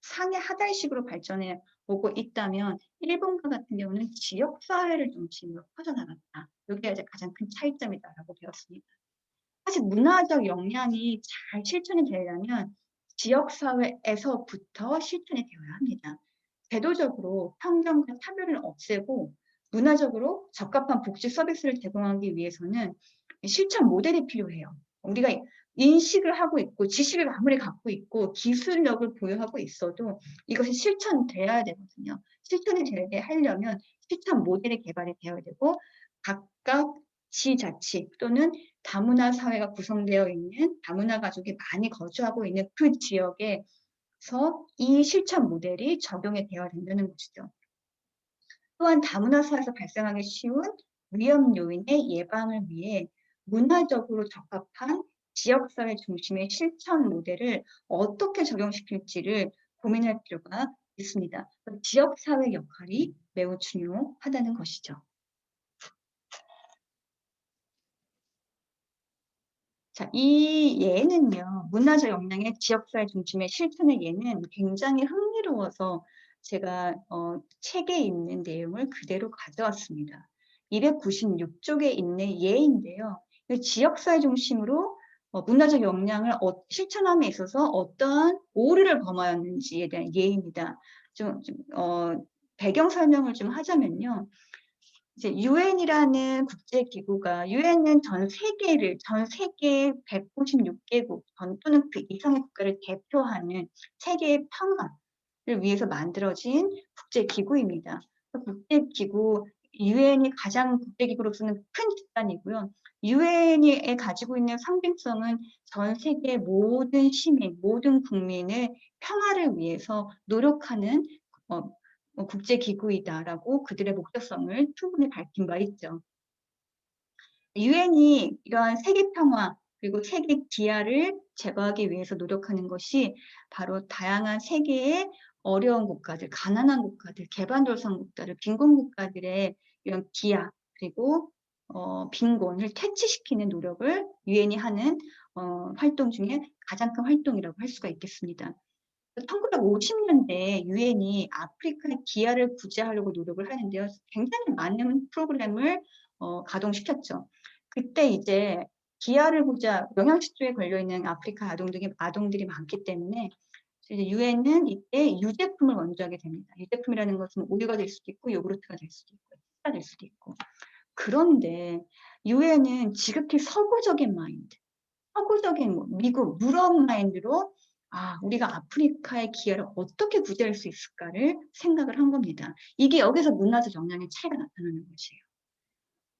상해 하달식으로 발전해 오고 있다면 일본과 같은 경우는 지역사회를 중심으로 퍼져나갔다. 이게 이제 가장 큰 차이점이다라고 배웠습니다. 사실 문화적 역량이 잘 실천이 되려면 지역사회에서부터 실천이 되어야 합니다. 제도적으로 편견과 차별을 없애고 문화적으로 적합한 복지 서비스를 제공하기 위해서는 실천 모델이 필요해요. 우리가 인식을 하고 있고 지식을 아무리 갖고 있고 기술력을 보유하고 있어도 이것이 실천돼야 되거든요. 실천이 되게 하려면 실천 모델이 개발이 되어야 되고 각각 지자치 또는 다문화 사회가 구성되어 있는 다문화 가족이 많이 거주하고 있는 그 지역에서 이 실천 모델이 적용이 되어야 된다는 것이죠. 또한 다문화 사회에서 발생하기 쉬운 위험 요인의 예방을 위해 문화적으로 적합한 지역사회 중심의 실천 모델을 어떻게 적용시킬지를 고민할 필요가 있습니다. 지역사회 역할이 매우 중요하다는 것이죠. 자, 이 예는요, 문화적 역량의 지역사회 중심의 실천의 예는 굉장히 흥미로워서 제가 책에 있는 내용을 그대로 가져왔습니다. 296쪽에 있는 예인데요. 지역사회 중심으로 문화적 역량을 실천함에 있어서 어떠한 오류를 범하였는지에 대한 예입니다. 배경 설명을 좀 하자면요. 이제 유엔이라는 국제기구가 유엔은 전 세계 196개국 또는 그 이상의 국가를 대표하는 세계의 평화를 위해서 만들어진 국제기구입니다. 국제기구 유엔이 가장 국제기구로서는 큰 기관이고요. 유엔이 가지고 있는 상징성은 전 세계 모든 시민, 모든 국민의 평화를 위해서 노력하는 국제기구이다라고 그들의 목적성을 충분히 밝힌 바 있죠. 유엔이 이러한 세계 평화 그리고 세계 기아를 제거하기 위해서 노력하는 것이 바로 다양한 세계의 어려운 국가들, 가난한 국가들, 개발도상국가들, 빈곤 국가들의 이런 기아 그리고 빈곤을 퇴치시키는 노력을 유엔이 하는 활동 중에 가장 큰 활동이라고 할 수가 있겠습니다. 1950년대에 유엔이 아프리카의 기아를 구제하려고 노력을 하는데요. 굉장히 많은 프로그램을 가동시켰죠. 그때 이제 기아를 영양실조에 걸려있는 아프리카 아동들이 많기 때문에 이제 유엔은 이때 유제품을 원조하게 됩니다. 유제품이라는 것은 우유가 될 수도 있고 요구르트가 될 수도 있고 치즈가 될 수도 있고. 그런데 유엔은 지극히 서구적인 마인드, 서구적인 미국, 유럽 마인드로 우리가 아프리카의 기아를 어떻게 구제할 수 있을까를 생각을 한 겁니다. 이게 여기서 문화적 역량의 차이가 나타나는 것이에요.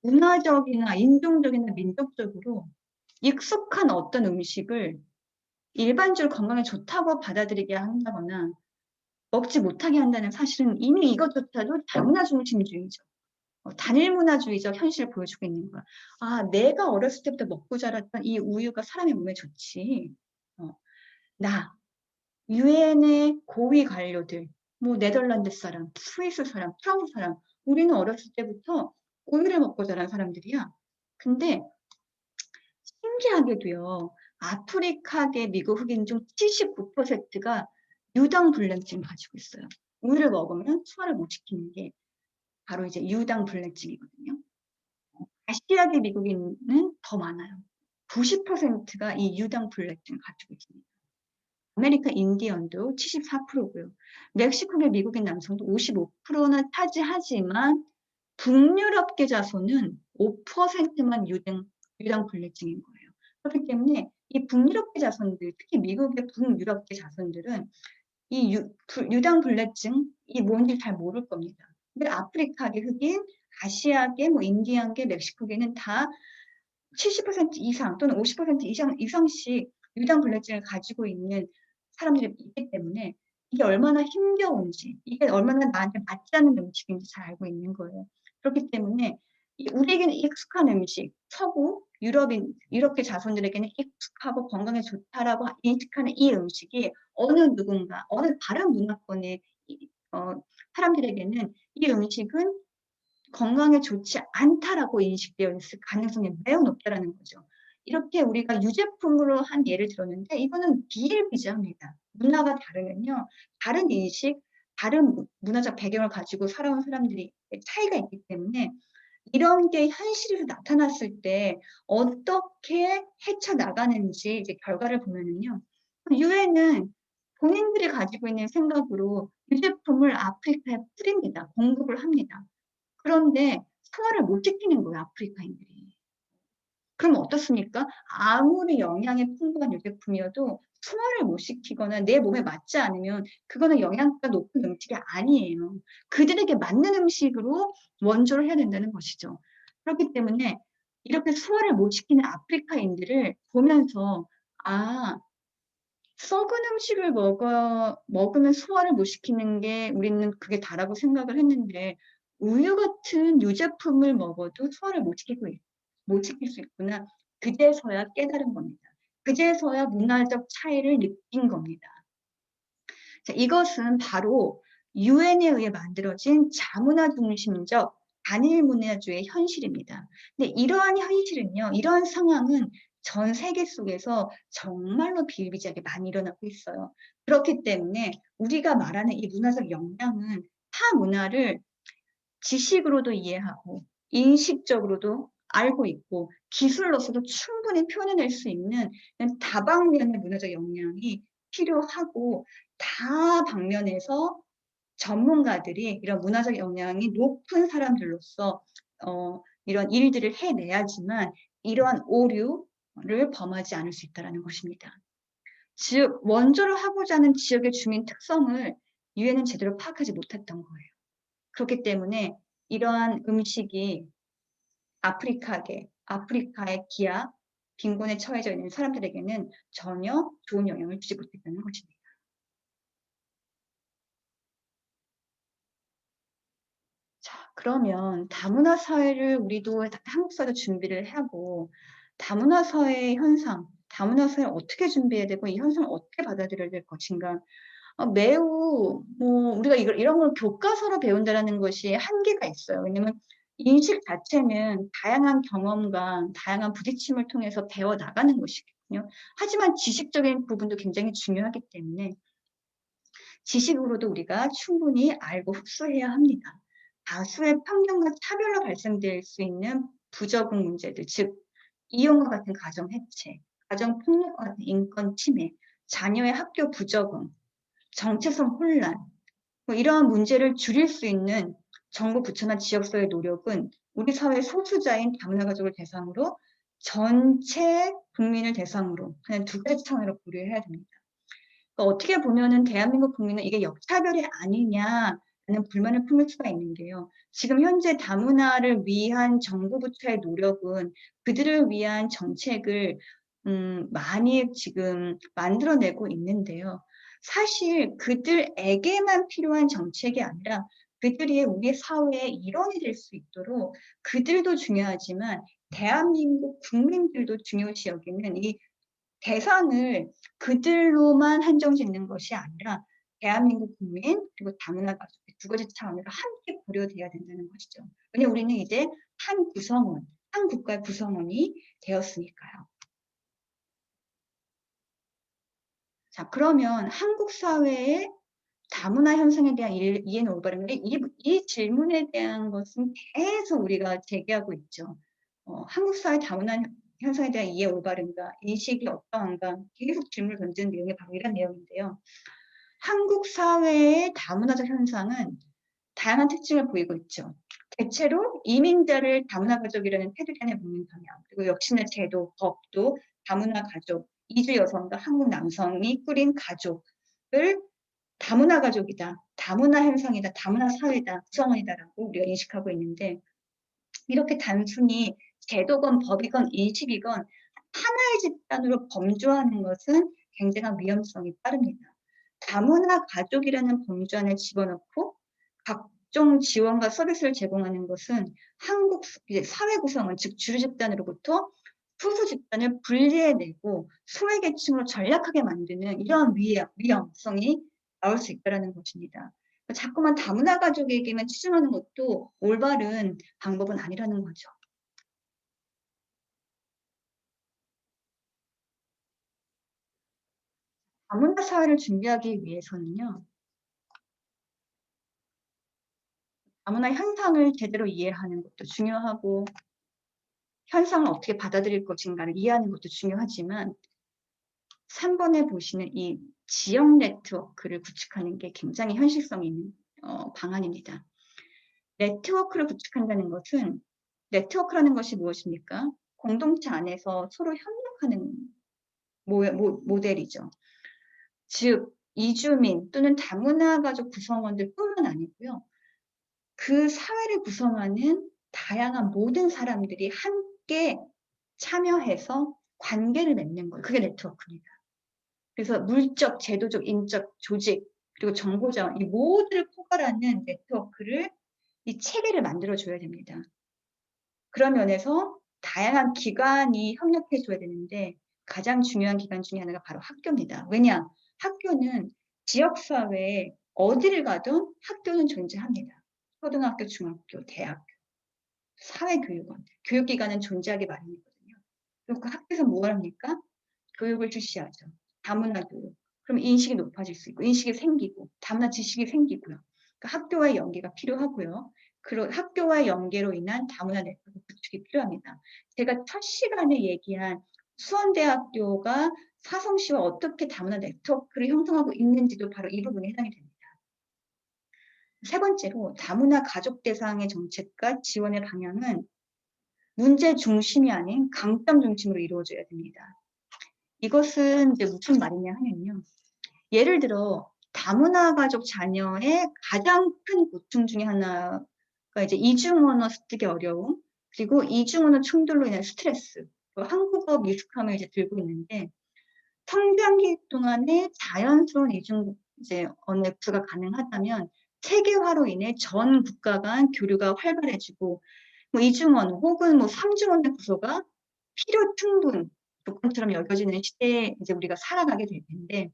문화적이나 인종적이나 민족적으로 익숙한 어떤 음식을 일반적으로 건강에 좋다고 받아들이게 한다거나 먹지 못하게 한다는 사실은 이미 이것조차도 다문화 중심주의죠. 단일 문화주의적 현실을 보여주고 있는 거야. 내가 어렸을 때부터 먹고 자랐던 이 우유가 사람의 몸에 좋지. 유엔의 고위 관료들, 뭐 네덜란드 사람, 스위스 사람, 프랑스 사람, 우리는 어렸을 때부터 우유를 먹고 자란 사람들이야. 근데 신기하게도요, 아프리카계 미국 흑인 중 79%가 유당불내증을 가지고 있어요. 우유를 먹으면 소화를 못 시키는 게 바로 이제 유당불내증이거든요. 아시아계 미국인은 더 많아요. 90%가 이 유당불내증을 가지고 있습니다. 아메리카 인디언도 74%고요. 멕시코계 미국인 남성도 55%나 차지하지만 북유럽계 자손은 5%만 유당불내증인 거예요. 그렇기 때문에 이 북유럽계 자손들, 특히 미국의 북유럽계 자손들은 이 유당불내증이 뭔지 잘 모를 겁니다. 근데 아프리카계 흑인, 아시아계, 뭐 인디안계, 멕시코계는 다 70% 이상 또는 50% 이상씩 유당불내증을 가지고 있는 사람들이 있기 때문에 이게 얼마나 힘겨운지, 이게 얼마나 나한테 맞지 않는 음식인지 잘 알고 있는 거예요. 그렇기 때문에 우리에게는 익숙한 음식, 서구 유럽계 자손들에게는 익숙하고 건강에 좋다라고 인식하는 이 음식이 어느 누군가, 어느 다른 문화권의 사람들에게는 이 음식은 건강에 좋지 않다라고 인식되어 있을 가능성이 매우 높다라는 거죠. 이렇게 우리가 유제품으로 한 예를 들었는데 이거는 비일비재합니다. 문화가 다르면요. 다른 인식, 다른 문화적 배경을 가지고 살아온 사람들이 차이가 있기 때문에 이런 게 현실에서 나타났을 때 어떻게 헤쳐나가는지 이제 결과를 보면은요. 유엔은 본인들이 가지고 있는 생각으로 유제품을 아프리카에 뿌립니다. 공급을 합니다. 그런데 소화를 못 시키는 거예요, 아프리카인들이. 그럼 어떻습니까? 아무리 영양이 풍부한 유제품이어도 소화를 못 시키거나 내 몸에 맞지 않으면 그거는 영양가 높은 음식이 아니에요. 그들에게 맞는 음식으로 원조를 해야 된다는 것이죠. 그렇기 때문에 이렇게 소화를 못 시키는 아프리카인들을 보면서 썩은 음식을 먹으면 소화를 못 시키는 게 우리는 그게 다라고 생각을 했는데 우유 같은 유제품을 먹어도 소화를 못 시킬 수 있구나. 그제서야 깨달은 겁니다. 그제서야 문화적 차이를 느낀 겁니다. 자, 이것은 바로 유엔에 의해 만들어진 자문화 중심적 단일 문화주의 현실입니다. 근데 이러한 현실은요, 이러한 상황은 전 세계 속에서 정말로 비일비재하게 많이 일어나고 있어요. 그렇기 때문에 우리가 말하는 이 문화적 역량은 타 문화를 지식으로도 이해하고 인식적으로도 알고 있고 기술로서도 충분히 표현해낼 수 있는 다방면의 문화적 역량이 필요하고 다방면에서 전문가들이 이런 문화적 역량이 높은 사람들로서 이런 일들을 해내야지만 이러한 오류를 범하지 않을 수 있다는 것입니다. 즉 원조를 하고자 하는 지역의 주민 특성을 유엔은 제대로 파악하지 못했던 거예요. 그렇기 때문에 이러한 음식이 아프리카의 기아, 빈곤에 처해져 있는 사람들에게는 전혀 좋은 영향을 주지 못했다는 것입니다. 자, 그러면 다문화 사회를 우리도 한국 사회도 준비를 하고 다문화 사회의 현상, 다문화 사회를 어떻게 준비해야 되고 이 현상을 어떻게 받아들여야 될 것인가. 매우 우리가 이런 걸 교과서로 배운다라는 것이 한계가 있어요. 왜냐면 인식 자체는 다양한 경험과 다양한 부딪힘을 통해서 배워 나가는 것이거든요. 하지만 지식적인 부분도 굉장히 중요하기 때문에 지식으로도 우리가 충분히 알고 흡수해야 합니다. 다수의 편견과 차별로 발생될 수 있는 부적응 문제들, 즉 이용과 같은 가정 해체, 가정 폭력과 같은 인권 침해, 자녀의 학교 부적응, 정체성 혼란, 이러한 문제를 줄일 수 있는 정부 부처나 지역사회의 노력은 우리 사회 소수자인 다문화 가족을 대상으로 전체 국민을 대상으로 하는 두 가지 차원으로 고려해야 됩니다. 그러니까 어떻게 보면은 대한민국 국민은 이게 역차별이 아니냐라는 불만을 품을 수가 있는데요. 지금 현재 다문화를 위한 정부 부처의 노력은 그들을 위한 정책을 많이 지금 만들어내고 있는데요. 사실 그들에게만 필요한 정책이 아니라 그들이 우리 사회의 일원이 될 수 있도록 그들도 중요하지만 대한민국 국민들도 중요시 여기는 이 대상을 그들로만 한정짓는 것이 아니라 대한민국 국민 그리고 다문화 가족의 두 가지 차원으로 함께 고려돼야 된다는 것이죠. 왜냐하면 우리는 이제 한 구성원, 한 국가의 구성원이 되었으니까요. 자, 그러면 한국 사회의 다문화 현상에 대한 이해는 올바른데 이 질문에 대한 것은 계속 우리가 제기하고 있죠. 한국 사회 다문화 현상에 대한 이해 올바른가, 인식이 어떠한가 계속 질문을 던지는 내용이 바로 이런 내용인데요. 한국 사회의 다문화적 현상은 다양한 특징을 보이고 있죠. 대체로 이민자를 다문화 가족이라는 테두리 안에 묶는 경향, 그리고 역시나 제도, 법도 다문화 가족, 이주 여성과 한국 남성이 꾸린 가족을 다문화 가족이다, 다문화 현상이다, 다문화 사회다, 구성원이다라고 우리가 인식하고 있는데, 이렇게 단순히 제도건 법이건 인식이건 하나의 집단으로 범주화하는 것은 굉장한 위험성이 따릅니다. 다문화 가족이라는 범주 안에 집어넣고 각종 지원과 서비스를 제공하는 것은 한국 사회 구성원, 즉 주류 집단으로부터 소수 집단을 분리해내고 소외계층으로 전락하게 만드는 이러한 위험성이 나올 수 있다는 것입니다. 자꾸만 다문화 가족에게만 치중하는 것도 올바른 방법은 아니라는 거죠. 다문화 사회를 준비하기 위해서는요, 다문화 현상을 제대로 이해하는 것도 중요하고, 현상을 어떻게 받아들일 것인가를 이해하는 것도 중요하지만, 3번에 보시는 이 지역 네트워크를 구축하는 게 굉장히 현실성 있는 방안입니다. 네트워크를 구축한다는 것은, 네트워크라는 것이 무엇입니까? 공동체 안에서 서로 협력하는 모델이죠. 즉, 이주민 또는 다문화 가족 구성원들뿐만 아니고요, 그 사회를 구성하는 다양한 모든 사람들이 함께 참여해서 관계를 맺는 거예요. 그게 네트워크입니다. 그래서 물적, 제도적, 인적, 조직, 그리고 정보자원, 이 모두를 포괄하는 네트워크를, 이 체계를 만들어줘야 됩니다. 그런 면에서 다양한 기관이 협력해줘야 되는데, 가장 중요한 기관 중에 하나가 바로 학교입니다. 왜냐? 학교는 지역사회에 어디를 가든 학교는 존재합니다. 초등학교, 중학교, 대학교, 사회교육원, 교육기관은 존재하기 마련이거든요. 그리고 그 학교에서 뭘 합니까? 교육을 실시하죠. 다문화 교육. 그럼 인식이 높아질 수 있고, 인식이 생기고, 다문화 지식이 생기고요. 그러니까 학교와의 연계가 필요하고요. 그리고 학교와의 연계로 인한 다문화 네트워크 구축이 필요합니다. 제가 첫 시간에 얘기한 수원대학교가 사성시와 어떻게 다문화 네트워크를 형성하고 있는지도 바로 이 부분에 해당이 됩니다. 세 번째로, 다문화 가족 대상의 정책과 지원의 방향은 문제 중심이 아닌 강점 중심으로 이루어져야 됩니다. 이것은 이제 무슨 말이냐 하면요, 예를 들어 다문화 가족 자녀의 가장 큰 고충 중에 하나가 이제 이중언어 습득의 어려움, 그리고 이중언어 충돌로 인한 스트레스, 한국어 미숙함을 이제 들고 있는데, 성장기 동안에 자연스러운 이제 언어의 구사가 가능하다면 체계화로 인해 전 국가 간 교류가 활발해지고, 뭐 이중언어 혹은 뭐 삼중언어 구조가 필요 충분 조건처럼 여겨지는 시대에 이제 우리가 살아가게 될 텐데,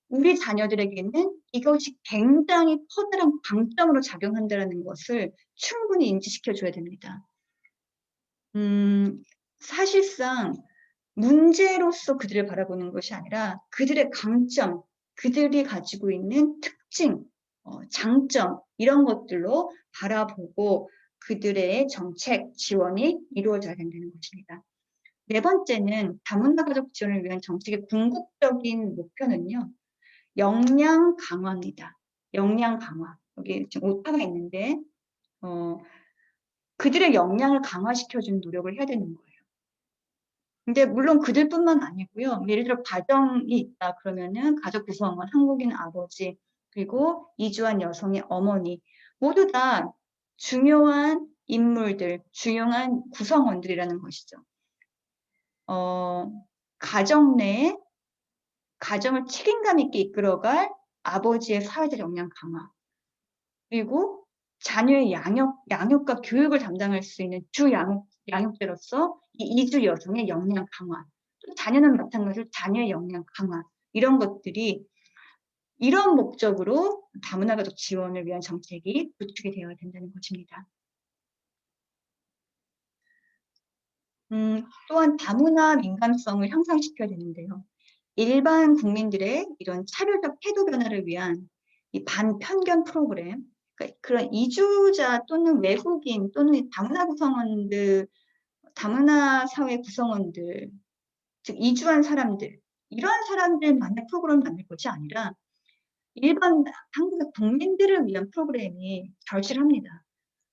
우리 자녀들에게는 이것이 굉장히 커다란 강점으로 작용한다는 것을 충분히 인지시켜 줘야 됩니다. 사실상 문제로서 그들을 바라보는 것이 아니라 그들의 강점, 그들이 가지고 있는 특징, 장점, 이런 것들로 바라보고 그들의 정책, 지원이 이루어져야 된다는 것입니다. 네 번째는 다문화 가족 지원을 위한 정책의 궁극적인 목표는요, 역량 강화입니다. 역량 강화. 여기 지금 오타가 있는데, 그들의 역량을 강화시켜주는 노력을 해야 되는 거예요. 근데 물론 그들뿐만 아니고요. 예를 들어 가정이 있다 그러면은 가족 구성원, 한국인 아버지, 그리고 이주한 여성의 어머니, 모두 다 중요한 인물들, 중요한 구성원들이라는 것이죠. 가정 내에 가정을 책임감 있게 이끌어갈 아버지의 사회적 역량 강화, 그리고 자녀의 양육과 교육을 담당할 수 있는 양육자로서 이 이주 여성의 역량 강화, 또 자녀는 마찬가지로 자녀의 역량 강화, 이런 것들이, 이런 목적으로 다문화 가족 지원을 위한 정책이 구축이 되어야 된다는 것입니다. 또한 다문화 민감성을 향상시켜야 되는데요. 일반 국민들의 이런 차별적 태도 변화를 위한 이 반편견 프로그램, 그러니까 그런 이주자 또는 외국인 또는 다문화 구성원들, 다문화 사회 구성원들, 즉 이주한 사람들, 이런 사람들만의 프로그램을 만들 것이 아니라 일반 한국의 국민들을 위한 프로그램이 절실합니다.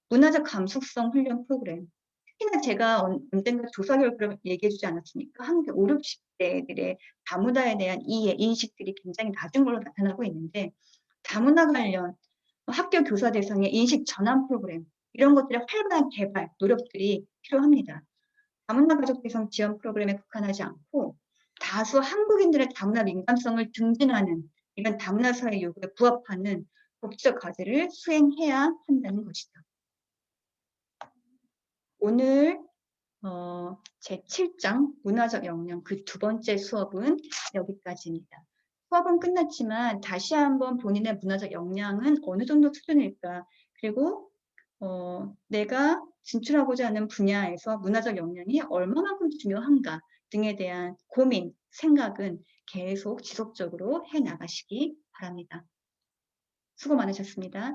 문화적 감수성 훈련 프로그램. 특히나 제가 언젠가 조사 결과를 얘기해 주지 않았습니까? 한국의 5, 60대들의 다문화에 대한 이해, 인식들이 굉장히 낮은 걸로 나타나고 있는데, 다문화 관련 학교 교사 대상의 인식 전환 프로그램, 이런 것들의 활발한 개발, 노력들이 필요합니다. 다문화 가족 대상 지원 프로그램에 국한하지 않고 다수 한국인들의 다문화 민감성을 증진하는 이런 다문화 사회 요구에 부합하는 법적 과제를 수행해야 한다는 것이죠. 오늘 제7장 문화적 역량 그 두 번째 수업은 여기까지입니다. 수업은 끝났지만 다시 한번 본인의 문화적 역량은 어느 정도 수준일까, 그리고 내가 진출하고자 하는 분야에서 문화적 역량이 얼마만큼 중요한가 등에 대한 고민, 생각은 계속 지속적으로 해 나가시기 바랍니다. 수고 많으셨습니다.